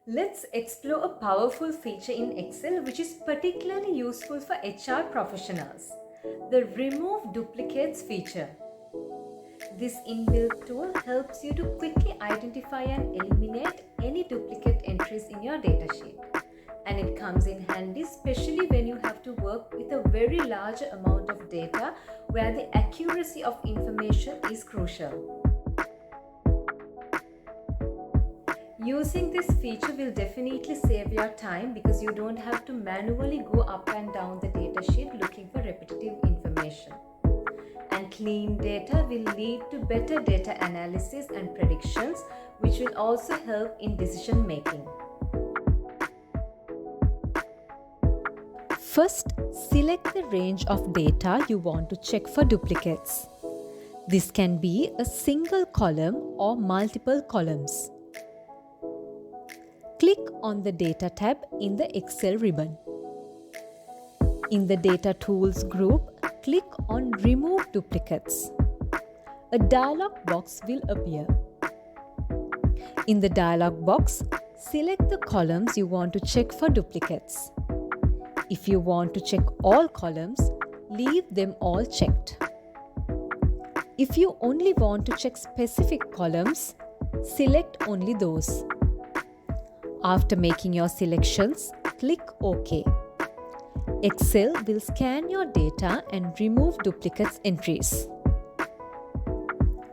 Let's explore a powerful feature in Excel which is particularly useful for HR professionals, the Remove Duplicates feature. This inbuilt tool helps you to quickly identify and eliminate any duplicate entries in your datasheet. And it comes in handy especially when you have to work with a very large amount of data where the accuracy of information is crucial. Using this feature will definitely save your time because you don't have to manually go up and down the datasheet looking for repetitive information. And clean data will lead to better data analysis and predictions, which will also help in decision making. First, select the range of data you want to check for duplicates. This can be a single column or multiple columns. Click on the Data tab in the Excel ribbon. In the Data Tools group, click on Remove Duplicates. A dialog box will appear. In the dialog box, select the columns you want to check for duplicates. If you want to check all columns, leave them all checked. If you only want to check specific columns, select only those. After making your selections, click OK. Excel will scan your data and remove duplicates entries.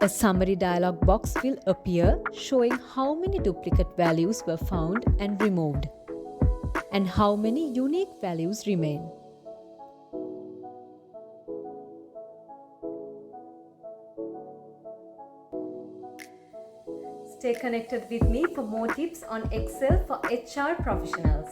A summary dialog box will appear showing how many duplicate values were found and removed, and how many unique values remain. Stay connected with me for more tips on Excel for HR professionals.